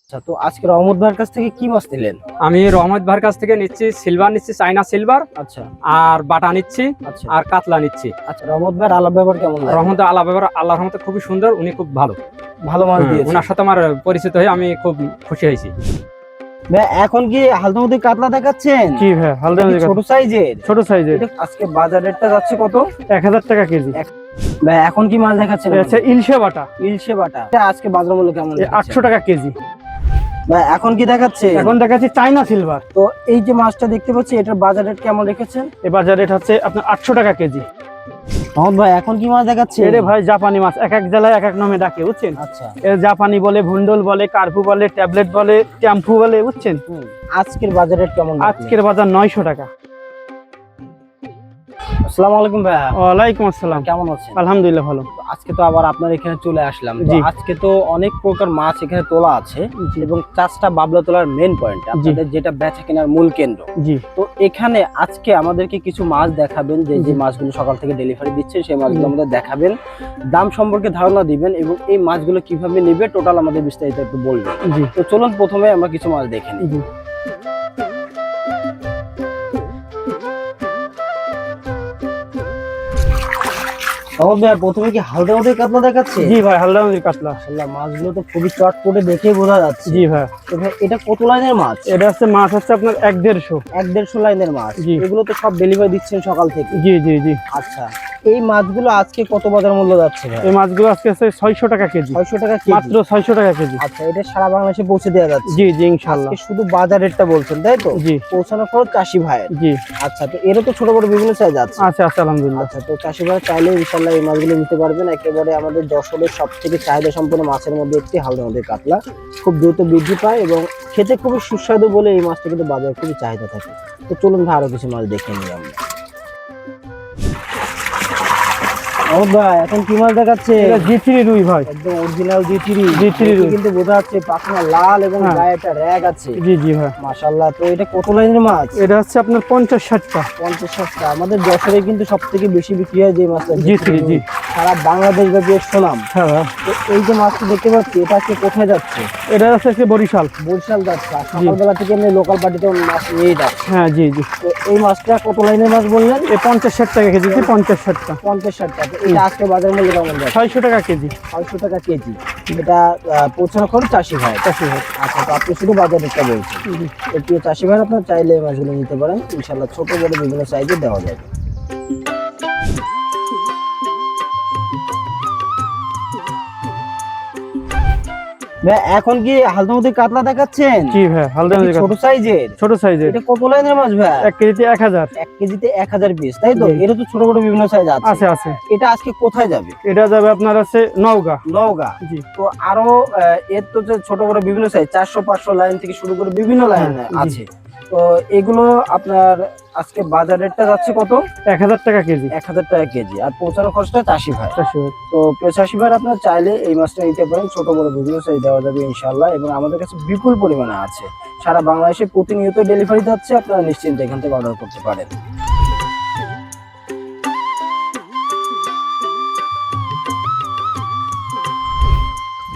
আচ্ছা, তো আজকে রহমত ভাইয়ের কাছ থেকে কি মাছ নিলেন? আমি রহমত ভাইয়ের কাছ থেকে নিচ্ছি সিলভার, নিচ্ছি চাইনা সিলভার, আচ্ছা আর বাটা নিচ্ছি, আচ্ছা আর কাতলা নিচ্ছি। আচ্ছা, রহমত ভাইয়ের আলাপ ব্যবহার কেমন লাগে? রহমত আল্লাহ ব্যাপার, আল্লাহর রহমতে খুবই সুন্দর, উনি খুব ভালো। ভালো মাছ দিয়েছে। ওনার সাথে আমার পরিচিত হয়ে আমি খুব খুশি হয়েছি। ভাই এখন কি হালদামতি কাতলা দেখাচ্ছেন? জি ভাই, হালদা এটা কি ছোট সাইজের? ছোট সাইজের এটা আজকে বাজার রেটটা যাচ্ছে কত? 1000 টাকা কেজি। ভাই এখন কি মাছ দেখাচ্ছেন? আচ্ছা, ইলশে বাটা ইলশে বাটা। এটা আজকে বাজার মূল্য কেমন? 800 টাকা কেজি। ভাই এখন কি দেখাচ্ছে? এখন দেখাচ্ছি চাইনা সিলভার। তো এই যে মাছটা দেখতে পাচ্ছি, এটার বাজার রেট কেমন রেখেছেন? এ বাজার রেট হচ্ছে আপনার 800 টাকা কেজি। রহমত ভাই এখন কি মাছ দেখাচ্ছে? এরে ভাই জাপানি মাছ, এক এক জেলায় এক এক নামে ডাকে, বুঝছেন? আচ্ছা, এর জাপানি বলে, ভুন্ডল বলে, কার্পু বলে, ট্যাবলেট বলে, ট্যাম্পু বলে, বুঝছেন? আজকের বাজার রেট কেমন? আজকের বাজার 900 টাকা। আসসালামু আলাইকুম ভাইয়া। ওয়ালাইকুম আসসালাম। কেমন আছেন? আলহামদুলিল্লাহ ভালো। আজকে তো আবার আপনার এখানে চলে আসলাম। তো জি। আজকে তো অনেক প্রকার মাছ এখানে তোলা আছে জি। এবং চাষটা বাবলা তোলার মেন পয়েন্ট, আপনাদের যেটা বেচা কেনার মূল কেন্দ্র। জি তো এখানে আজকে আমাদেরকে কিছু মাছ দেখাবেন, যে যে মাছগুলো সকাল থেকে ডেলিভারি দিচ্ছে সেই মাছগুলো আমাদের দেখাবেন, দাম সম্পর্কে ধারণা দিবেন এবং এই মাছগুলো কিভাবে নেবে টোটাল আমাদের বিস্তারিত একটু বলবেন। জি তো চলুন প্রথমে আমরা কিছু মাছ দেখে নিই। জি। রহমত ভাই প্রথমে কি হালদামতি কাতলা দেখাচ্ছে? জি ভাই, হালদা নদীর কাতলা। মাশাআল্লাহ, মাছগুলো তো খুবই চটপটে দেখে বোঝা যাচ্ছে। জি ভাই, তো ভাই এটা কত লাইনের মাছ? এটা হচ্ছে মাছ হচ্ছে আপনার 1-150। 1-150 লাইনের মাছ। জি। এগুলো তো সব ডেলিভারি দিচ্ছেন সকাল থেকে? জি জি জি। আচ্ছা, এই মাছগুলো আজকে কত বাজার মূল্য যাচ্ছে ভাই? এই মাছগুলো আজকে আছে 600 টাকা কেজি। 600 টাকা কেজি? মাত্র 600 টাকা কেজি। আচ্ছা, এটা সারা বাংলাদেশে পৌঁছে দেওয়া যাচ্ছে? জি জি ইনশাআল্লাহ। আজকে শুধু বাজার রেটটা বলছেন তাই তো? জি পৌঁছানো খরচ চাষি ভাইয়ের। জি। আচ্ছা, তো এরও তো ছোট বড় বিভিন্ন সাইজ আছে? আচ্ছা আচ্ছা, আলহামদুলিল্লাহ। আচ্ছা, তো চাষি ভাই চাইলে ইনশাআল্লাহ এই মাছগুলো নিতে পারবেন। একেবারে আমাদের যশোরের সবথেকে চাহিদা সম্পন্ন মাছের মধ্যে একটি হালদামতি কাতলা, খুব দ্রুত বৃদ্ধি পায় এবং খেতে খুবই সুস্বাদু বলে এই মাছটা কিন্তু বাজারে খুবই চাহিদা থাকে। তো চলুন ভাই আরো কিছু মাছ দেখে নিই আমরা। ও ভাই এখন কি মাছ দেখাচ্ছে? এটা জি3 রুই ভাই, একদম অরিজিনাল জি3। জি3 রুই। কিন্তু বোঝা যাচ্ছে পাখনা লাল এবং হ্যাঁ। গায়ে একটা র‍্যাগ আছে। জি জি ভাই। মাশাআল্লাহ, তো এটা কত লাইনের মাছ? এটা হচ্ছে আপনার 50-60টা। 50-60টা। আমাদের যশোরে কিন্তু সবথেকে বেশি বিক্রি হয় যে মাছটা জি3 জি। সারা বাংলাদেশ ব্যাপী এর সুনাম। হ্যাঁ ভাই। তো এই যে মাছটা দেখতে পাচ্ছি, এটা আজকে কোথায় যাচ্ছে? এটা হচ্ছে বরিশাল। বরিশাল যাচ্ছে। আর সকালবেলা থেকে এমনি লোকাল পার্টিতে মাছ নিয়ে যাচ্ছে। হ্যাঁ জি জি। তো এই মাছটা কত লাইনের মাছ বললেন? এই 50-60 টাকা কেজি, 50-60টা। 50-60টা। তো এটা আজকে বাজার মূল্য কেমন যাচ্ছে? 600 টাকা কেজি। 600 টাকা কেজি। এটা পৌঁছানো খরচ চাষি ভাই। চাষি ভাই। আচ্ছা, তো আপনি শুধু বাজার রেটটা বলছেন। তো প্রিয় চাষি ভাই, আপনার চাইলে এই মাছগুলো নিতে পারেন, ইনশাআল্লাহ ছোট বড় বিভিন্ন সাইজে দেওয়া যাবে। ভাই এখন কি হালদামতি কাতলা দেখাচ্ছেন? জি ভাই, হালদা এটা কি নদীর ছোট কাতলা। সাইজের? ছোট সাইজের। এটা কত লাইনের মাছ ভাই? 1 কেজিতে 1000। 1 কেজিতে 1000 পিস তাই তো? জি। এটা তো ছোট বড় বিভিন্ন সাইজ আছে। আছে আছে। এটা আজকে কোথায় যাবে? এটা যাবে আপনার আছে নওগাঁ। নওগাঁ। জি। তো আরো এর তো যে ছোট বড় বিভিন্ন সাইজ 400-500 লাইন থেকে শুরু করে বিভিন্ন লাইন হ্যাঁ, জি। আছে। তো এগুলো আপনার আজকে বাজার রেটটা যাচ্ছে কত? 1000 টাকা কেজি। 1000 টাকা কেজি। আর পৌঁছানো খরচটা চাষি ভাই। চাষি ভাই। তো প্রিয় চাষি ভাই, আপনার চাইলে এই মাছটা নিতে পারেন, ছোট বড় বিভিন্ন সাইজ দেওয়া যাবে ইনশাআল্লাহ। এবং আমাদের কাছে বিপুল পরিমাণে আছে, সারা বাংলাদেশে প্রতিনিয়ত ডেলিভারি যাচ্ছে, আপনারা নিশ্চিন্তে এখান থেকে অর্ডার করতে পারেন।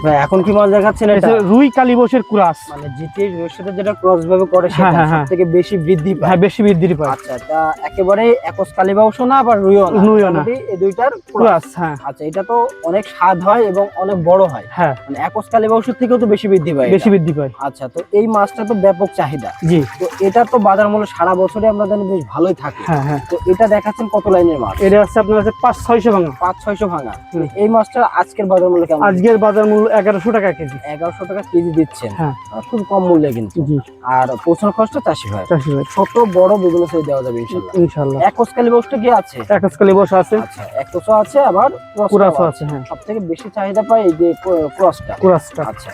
ভাই এখন কি মাছ দেখাচ্ছেন? এটা এটা রুই কালীবশের কুরাস। মানে জিটি এর সাথে যেটা ক্রস ভাবে করে সেটা হ্যাঁ, হ্যাঁ, হ্যাঁ। সবথেকে বেশি বৃদ্ধি পায়। হ্যাঁ, বেশি বৃদ্ধি পায়। আচ্ছা, তা একেবারে একস কালিবাউসও না আবার রুইও না, রুইও না। মোটামুটি এই দুইটার ক্রস। কুরাস, হ্যাঁ আচ্ছা, এটা তো অনেক স্বাদ হয় এবং অনেক বড় হয়, হ্যাঁ, মানে একস কালিবাউসের থেকেও তো বেশি বৃদ্ধি পায় বেশি এটা। বৃদ্ধি পায়। আচ্ছা, তো এই মাছটা তো ব্যাপক চাহিদা। জি। তো এটা তো বাজার মূল্য সারা বছরে আমরা জানি বেশ ভালোই থাকে। হ্যাঁ হ্যাঁ। তো এটা দেখাচ্ছেন কত লাইনের মাছ? এটা হচ্ছে আপনার আছে 500-600 ভাঙা। 500-600 ভাঙা। হুম। এই মাছটা আজকের বাজার মূল্য কেমন? আজকের বাজার মূল্য 1100 টাকা কেজি। 1100 টাকা কেজি দিচ্ছেন। হ্যাঁ। খুব কম মূল্যে কিন্তু। জি। আর পৌঁছানো খরচটা চাষি ভাই। চাষি ভাই। ছোট বড় বিভিন্ন সাইজ দেওয়া যাবে ইনশাআল্লাহ। ইনশাআল্লাহ। একস কালিবাউসটা কি আছে? একস কালীবশ আছে। আচ্ছা, একশো আছে, আবার কুরাসও আছে, হ্যাঁ। সব থেকে বেশি চাহিদা পায় এই যে ক্রসটা। কুরাসটা। আচ্ছা,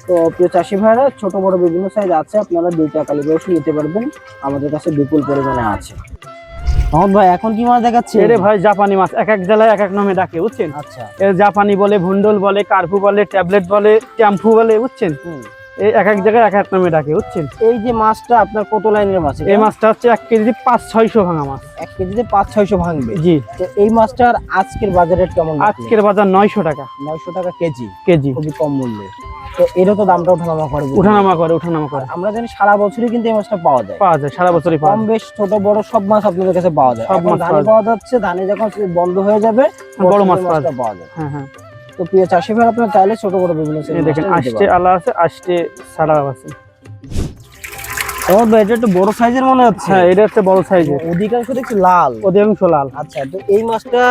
তো প্রিয় চাষি ভাইরা, ছোট বড় বিভিন্ন সাইজ আছে, আপনারা দুইটা কালিবাউস নিতে পারবেন, আমাদের কাছে বিপুল পরিমাণে আছে। রহমত ভাই এখন কি মাছ দেখাচ্ছে? এরে ভাই জাপানি মাছ, এক এক জেলায় এক এক নামে ডাকে, বুঝছেন? আচ্ছা। এর জাপানি বলে, ভুন্ডল বলে, কার্পু বলে, ট্যাবলেট বলে, ট্যাম্পু বলে, বুঝছেন? এই এক এক জায়গায় এক এক নামে ডাকে, বুঝছেন? এই যে মাছটা আপনার কত লাইনের মাছ? এই মাছটা হচ্ছে 1 কেজিতে 500-600 ভাঙা মাছ। 1 কেজিতে 500-600 ভাঙবে। জি। তো এই মাছটার আজকের বাজার রেট কেমন? আজকের বাজার 900 টাকা 900 টাকা কেজি। কেজি। খুবই কম মূল্যে। তো এরও তো দামটা ওঠানামা করে ওঠানামা করে। আমরা জানি সারা বছরই কিন্তু এই মাছটা পাওয়া যায়, সারা বছরই পাওয়া কম যায়। বেশ ছোট বড় সব মাছ আপনাদের কাছে পাওয়া যায়। সব এখন মাছ ধানে পাওয়া যাচ্ছে, ধানে যখন বন্ধ হয়ে যাবে বড় মাছ মাছটা পাওয়া যায়। হ্যাঁ হ্যাঁ, তো প্রিয় চাষি ভাই, আপনারা চাইলে ছোট বড় বিভিন্ন এই দেখেন আষ্টে আলা আছে, আষ্টে ছাড়া আছে। এটা একটু বড় সাইজের মনে হচ্ছে। হ্যাঁ, এটা হচ্ছে বড় সাইজের, অধিকাংশ দেখছি লাল। অধিকাংশ লাল। আচ্ছা, তো এই মাছটা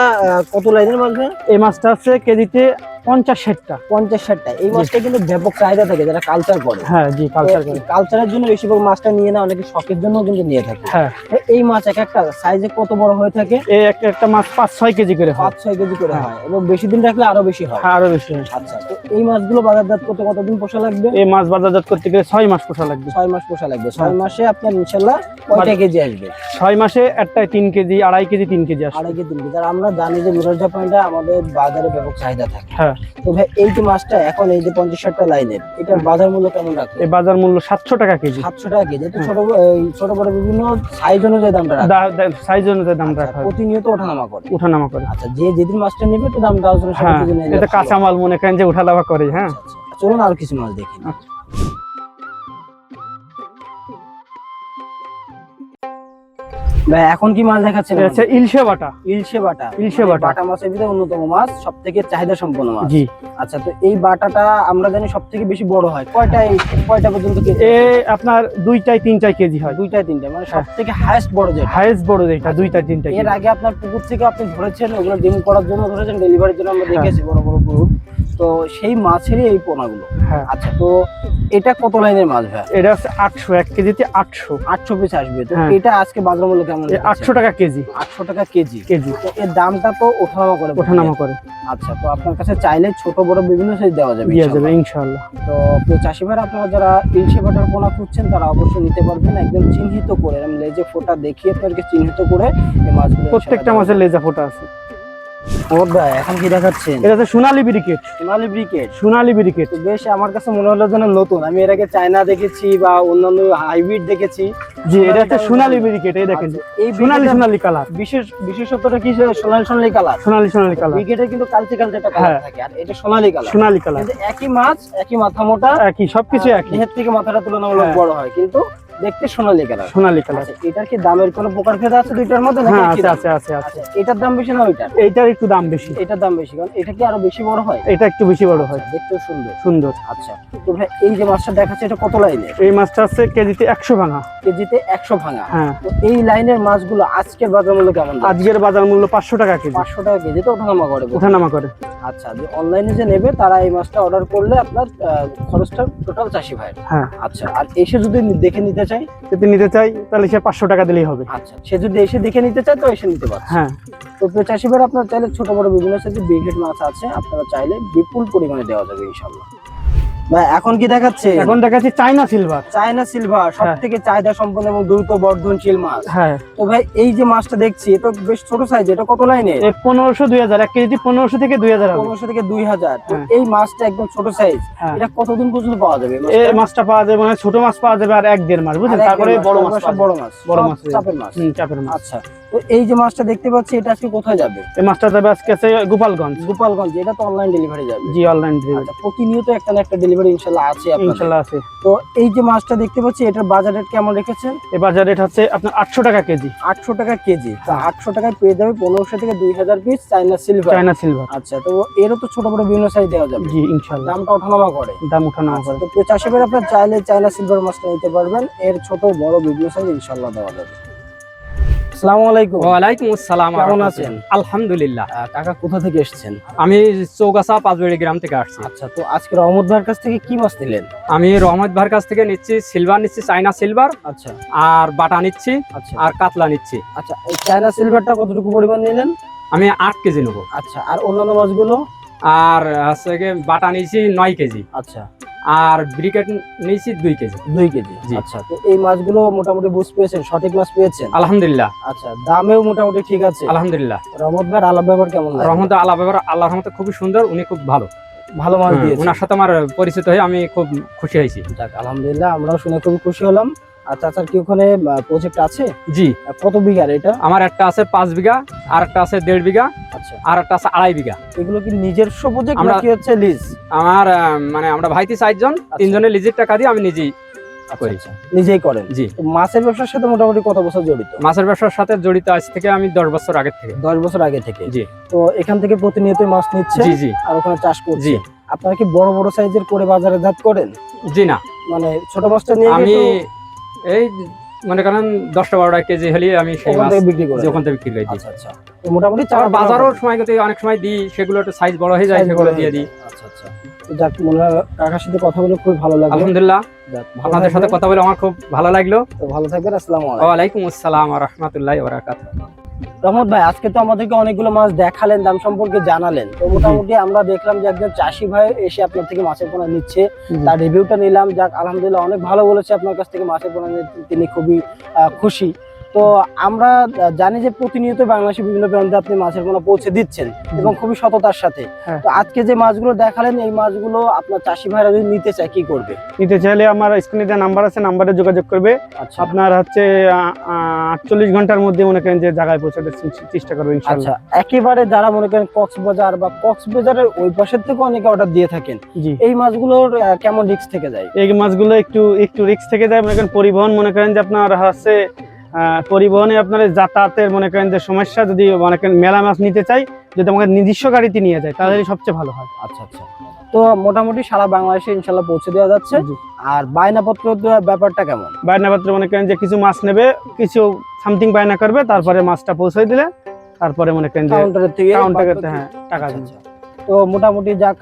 কত লাইনের মাছ ভাই? এই মাছটা হচ্ছে কেজিতে 50-60টা। 50-60টা। এই মাছটা কিন্তু ব্যাপক চাহিদা থাকে যারা কালচার করে। হ্যাঁ জি, কালচার করে। কালচারের জন্য বেশিরভাগ মাছটা নিয়ে না, অনেকে শখের জন্য কিন্তু নিয়ে থাকে। হ্যাঁ, এই মাছ এক একটা সাইজে কত বড় হয়ে থাকে? এই একটা মাছ 5-6 কেজি করে হয়। 5-6 কেজি করে হয়, এবং বেশি দিন রাখলে আরো বেশি হয়। হ্যাঁ, আরো বেশি হয়। আচ্ছা, তো এই মাছগুলো বাজারজাত করতে কতদিন পোষা লাগবে? এই মাছ বাজারজাত করতে গেলে 6 মাস পোষা লাগবে। 6 মাস পোষা লাগবে। 6 মাসে আপনার ইনশাআল্লাহ কয়টা কেজি আসবে? 6 মাসে একটাই 3 কেজি, 2.5 কেজি, 3 কেজি আসে। 2.5 কেজি 3 কেজি। আর আমরা জানি যে মিরর জাপানটা আমাদের বাজারে ব্যাপক চাহিদা থাকে। হ্যাঁ, তো ভাই এই যে মাছটা এখন এই যে 50-60টা লাইনের, এটার বাজার মূল্য কেমন রাখবে? এই বাজার মূল্য 700 টাকা কেজি। 700 টাকা কেজি। তো ছোট বড় বিভিন্ন সাইজ অনুযায়ী দামটা রাখবে। সাইজ অনুযায়ী দাম রাখা হয়, প্রতিনিয়ত ওঠানামা করে। উঠানামা করে। আচ্ছা, যে যেদিন মাছটা নেবে একটু দামটা আলোচনা হ্যাঁ, সাপেক্ষে জেনে নিলে এটা ভালো। কাঁচামাল মনে করেন যে উঠানামা করে। হ্যাঁ, আচ্ছা, চলুন আর কিছু মাছ দেখি। আচ্ছা। ভাই এখন কি মাছ দেখাচ্ছেন? এটা হচ্ছে ইলশে বাটা। ইলশে বাটা। ইলশে বাটা। বাটা মাছের ভিতরে অন্যতম মাছ, সবথেকে চাহিদা সম্পন্ন মাছ। জি। আচ্ছা, তো এই বাটাটা আমরা জানি সবথেকে বেশি বড় হয়। কয়টা পর্যন্ত কেজি? এ আপনার 2-3 কেজি হয়। 2-3, মানে সবথেকে হাইয়েস্ট বড় যেটা। হাইয়েস্ট বড় যেটা 2-3 কেজি। এর আগে আপনার পুকুর থেকে আপনি ধরেছেন, ওগুলো ডিম করার জন্য ধরেছেন, ডেলিভারির জন্য আমরা দেখেছি বড় বড় পুকুর। তো সেই মাছেরই এই পোনাগুলো। হ্যাঁ। আচ্ছা, তো এটা কত লাইনের মাছ ভাই? এটা হচ্ছে 800, 1 কেজিতে 800। 800 পিস আসবে। তো হ্যাঁ। এটা আজকে বাজার মূল্য কেমন? 800 টাকা কেজি। 800 টাকা কেজি। কেজি তো এর দামটা তো ওঠানামা করে। আচ্ছা, তো আপনার কাছে চাইলে ছোট বড় বিভিন্ন সাইজ দেওয়া যাবে। ইনশাআল্লাহ। তো প্রিয় চাষি ভাইরা, আপনারা যারা ইলশে বাটার পোনা খুঁজছেন তারা অবশ্যই নিতে পারবেন। একদম চিহ্নিত করে, এরকম লেজে ফোঁটা দেখিয়ে আপনাদেরকে চিহ্নিত করে এই মাছগুলো প্রত্যেকটা মাছের লেজা ফোঁটা আছে। ভাই এখন কি দেখাচ্ছেন? এটা হচ্ছে সোনালী ব্রিকেট। সোনালী ব্রিকেট। সোনালী ব্রিকেট তো বেশ, আমার কাছে মনে হলো যেন নতুন। আমি এর আগে চায়না দেখেছি বা অন্যান্য হাইব্রিড দেখেছি। জি, এটা হচ্ছে সোনালী ব্রিকেট। এই দেখেন, এই সোনালী কালার। বিশেষত্বটা কি? সোনালী কালার। সোনালী কালার। ব্রিকেটের কিন্তু কালচে একটা কালার থাকে, আর এটা সোনালী কালার। কিন্তু একই মাছ, একই মাথা মোটা, একই সবকিছু একই। দেহের থেকে মাথাটা তুলনামূলক বড় হয়, কিন্তু দেখতে সোনালী কালার। আচ্ছা, এটার কি দামের কোনো প্রকারভেদ আছে দুইটার মধ্যে? হ্যাঁ, আছে। আচ্ছা, এটার দাম বেশি না ওইটার? এইটার একটু দাম বেশি। এটার দাম বেশি, কারণ এটা কি আরো বেশি বড় হয়? এটা একটু বেশি বড় হয়, দেখতেও সুন্দর। আচ্ছা, তো ভাই এই যে মাছটা দেখাচ্ছে, এটা কত লাইনের? এই মাছটা আছে কেজিতে 100 ভাঙা। কেজিতে 100 ভাঙা। হ্যাঁ। তো এই লাইনের মাছগুলো আজকের বাজার মূল্য কেমন? আজকের বাজার মূল্য 500 টাকা কেজি। 500 টাকা কেজি। তো ওঠানামা করে। আচ্ছা, যে অনলাইনে যে নেবে তারা এই মাছটা অর্ডার করলে আপনার খরচটা টোটাল চাষি ভাই। হ্যাঁ। আচ্ছা, আর এসে যদি দেখে নিতে চাই? যদি নিতে চাই তাহলে সে 500 টাকা দিলেই হবে। আচ্ছা, সে যদি এসে দেখে নিতে চায় তো এসে নিতে পারবে। হ্যাঁ। তো চাষি ভাই, আপনারা চাইলে ছোট বড় বিভিন্ন সাইজের ব্রিকেট মাছ আছে, আপনারা চাইলে বিপুল পরিমাণে দেওয়া যাবে ইনশাআল্লাহ। ভাই এখন কি দেখাচ্ছে? এখন দেখাচ্ছি চায়না সিলভার। চায়না সিলভার সবথেকে চাহিদা সম্পন্ন এবং দ্রুত বর্ধনশীল মাছ। হ্যাঁ। তো ভাই এই যে মাছটা দেখছি, এটা বেশ ছোট সাইজ। এটা কত লাইনে? 1500-2000, 1 কেজি 1500 থেকে 2000। 1500 থেকে 2000। তো হ্যাঁ। এই মাছটা একদম ছোট সাইজ। হ্যাঁ। এটা কতদিন পর্যন্ত পাওয়া যাবে? এই মাছটা পাওয়া যাবে, মানে ছোট মাছ পাওয়া যাবে আর 1-1.5 মাস, বুঝছেন? তারপরে বড় মাছ। বড় মাছ চাপের মাছ। আচ্ছা, তো এই যে মাছটা দেখতে পাচ্ছি, এটা আজকে কোথায় যাবে? এই মাছটা যাবে আজকে আছে গোপালগঞ্জ। এটা তো অনলাইন ডেলিভারি যাবে? জি, অনলাইন ডেলিভারি। আচ্ছা, প্রতিনিয়ত একটা না একটা ডেলিভারি ইনশাআল্লাহ আছে আপনাদের? ইনশাআল্লাহ আছে। তো এই যে মাছটা দেখতে পাচ্ছি, এটার বাজার রেট কেমন রেখেছেন? এই বাজার রেট হচ্ছে আপনার 800 টাকা কেজি। 800 টাকা কেজি। তো 800 টাকায় পেয়ে যাবে 1500 থেকে 2000 পিস চায়না সিলভার। আচ্ছা, তো এরও তো ছোট বড় বিভিন্ন সাইজ দেওয়া যাবে? জি, ইনশাআল্লাহ। দামটা ওঠানামা করে? দাম ওঠানামা করে। তো চাষি ভাই, আপনারা চাইলে চায়না সিলভার মাছটা নিতে পারবেন। এর ছোট বড় বিভিন্ন সাইজ ইনশাআল্লাহ দেওয়া যাবে। আসসালামু আলাইকুম। ওয়ালাইকুম আসসালাম। কেমন আছেন? আলহামদুলিল্লাহ। কাকা কোথা থেকে এসেছেন? আমি চৌগাছা পাঁচবাড়ি গ্রাম থেকে আসছি। আচ্ছা, তো আজকে রহমত ভাইয়ের কাছ থেকে কি মাছ নিলেন? আমি রহমত ভাইয়ের কাছ থেকে নিচ্ছি সিলভার, নিচ্ছি চায়না সিলভার। আচ্ছা। আর বাটা নিচ্ছি। আচ্ছা। আর কাতলা নিচ্ছি। আচ্ছা, এই চায়না সিলভারটা কতটুকু পরিমাণ নিলেন? আমি 8 কেজি নেবো। আচ্ছা, আর অন্যান্য মাছগুলো? আর হচ্ছে বাটা নিয়েছি 9 কেজি। আচ্ছা। আর ব্রিকেট নিয়েছি 2 কেজি। 2 কেজি। জি। আচ্ছা, তো এই মাছগুলো মোটামুটি বুঝ পেয়েছেন, সঠিক মাছ পেয়েছেন? আলহামদুলিল্লাহ। আচ্ছা, দামেও মোটামুটি ঠিক আছে? আলহামদুলিল্লাহ। রহমত ভাইয়ের আলাপ ব্যবহার কেমন লাগে? রহমত আল্লাহ ব্যবহার, আল্লাহর রহমতে খুবই সুন্দর। উনি খুব ভালো মাছ দিয়েছেন। ওনার সাথে আমার পরিচিত হয়ে আমি খুব খুশি হয়েছি। যাক, আলহামদুলিল্লাহ, আমরাও শুনে খুব খুশি হলাম। আচ্ছা আচ্ছা, কি ওখানে প্রজেক্ট আছে? জি, কত বিঘার এটা? আমার একটা আছে 5 বিঘা, আর একটা আছে 1.5 বিঘা, আচ্ছা, আর একটা আছে 2.5 বিঘা। এগুলো কি নিজস্ব প্রজেক্ট আমরা- নাকি হচ্ছে লিজ? আমার মানে আমরা ভাইতি 4 জন, 3 জনের লিজের টাকা দিয়ে আমি নিজেই করি। আচ্ছা, নিজেই করেন? জি। তো মাছের ব্যবসার সাথে মোটামুটি কত বছর জড়িত? মাছের ব্যবসার সাথে জড়িত আজ থেকে আমি 10 বছর আগের থেকে। 10 বছর আগে থেকে? জি তো এখান থেকে প্রতিনিয়ত মাছ নিচ্ছে জি জি আর ওখানে চাষ করছে? জি। আপনারা কি বড় বড় সাইজের করে বাজারে জাত করেন? জি না, মানে ছোট মাছটা নিয়ে আমি গিয়ে এই মনে করেন 10-12 কেজি হলে আমি সেই ওখান মাছ থেকে বিক্রি করেন? ওখান থেকে বিক্রি করে দিই। আচ্ছা আচ্ছা, তো মোটামুটি আবার বাজারও সময় করতে অনেক সময় দিই, সেগুলো একটু সাইজ বড় হয়ে যায়, সেগুলো দিয়ে দিই। আচ্ছা আচ্ছা, তো যাক, মনে হয় কাকার সাথে কথা বলে খুব ভালো লাগলো। আলহামদুলিল্লাহ, যাক, ভালো আপনাদের সাথে থাকবেন। কথা বলে আমার খুব ভালো লাগলো। তো ভালো থাকবেন, আসসালামু আলাইকুম। ওয়ালাইকুম আসসালাম ওয়া রাহমাতুল্লাহি ওয়া বারাকাতুহু। রহমত ভাই, আজকে তো আমাদেরকে অনেকগুলো মাছ দেখালেন, দাম সম্পর্কে জানালেন। তো মোটামুটি আমরা দেখলাম যে একজন চাষি ভাই এসে আপনার থেকে মাছের পোনা নিচ্ছে, তার রিভিউটা নিলাম। যাক, আলহামদুলিল্লাহ, অনেক ভালো বলেছে আপনার কাছ থেকে মাছের পোনা নিয়ে তিনি খুবই খুশি। তো আমরা জানি যে প্রতিনিয়ত বাংলাদেশের বিভিন্ন প্রান্তে আপনি মাছের পোনা পৌঁছে দিচ্ছেন এবং খুবই সততার সাথে। হ্যাঁ। তো আজকে যে মাছগুলো দেখালেন, এই মাছগুলো আপনার চাষি ভাইরা যদি নিতে চায় কি করবে? নিতে চাইলে আমার স্ক্রিনে যে নাম্বার আছে, নাম্বারে যোগাযোগ করবে। আচ্ছা আপনার হচ্ছে 48 ঘন্টার মধ্যে মনে করেন যে জায়গায় পৌঁছাতে চেষ্টা করবো আচ্ছা, ইনশাআল্লাহ। একেবারে যারা মনে করেন কক্সবাজার বা কক্সবাজারের ওই পাশের থেকে অনেকে অর্ডার দিয়ে থাকেন, জি, এই মাছগুলোর কেমন রিস্ক থেকে যায়? এই মাছগুলো একটু রিস্ক থেকে যায়। মনে করেন পরিবহন, মনে করেন যে আপনার হচ্ছে পরিবহনে আপনার যাতায়াতের মনে করেন যে সমস্যা, যদি মনে করেন মেলা মাছ নিতে চাই, যদি আমাকে নিজস্ব গাড়িতে নিয়ে যায় তাহলে সবচেয়ে ভালো হয়। আচ্ছা আচ্ছা, তো মোটামুটি সারা বাংলাদেশে ইনশাল্লাহ পৌঁছে দেওয়া যাচ্ছে। জি। আর বায়নাপত্র দেওয়ার ব্যাপারটা কেমন? বায়নাপত্র মনে করেন যে কিছু মাছ নেবে, কিছু সামথিং বায়না করবে, তারপরে মাছটা পৌঁছে দিলে তারপরে মনে করেন যে কাউন্টারের থেকে কাউন্টারে হ্যাঁ টাকা আচ্ছা, দিবে। আচ্ছা। তো মোটামুটি যাক,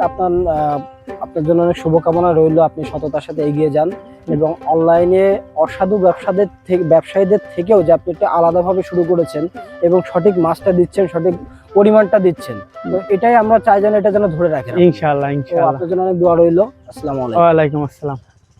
আপনার জন্য অনেক শুভকামনা রইল। আপনি সততার সাথে এগিয়ে যান এবং অনলাইনে অসাধু ব্যবসায়ীদের থেকেও যে আপনি একটা আলাদাভাবে শুরু করেছেন এবং সঠিক মাছটা দিচ্ছেন, সঠিক পরিমাণটা দিচ্ছেন, তো এটাই আমরা চাই যেন এটা যেন ধরে রাখেন। ইনশাআল্লাহ তো ইনশাআল্লাহ। আপনার জন্য অনেক দোয়া রইল। আসসালামু আলাইকুম। ওয়ালাইকুম আসসালাম।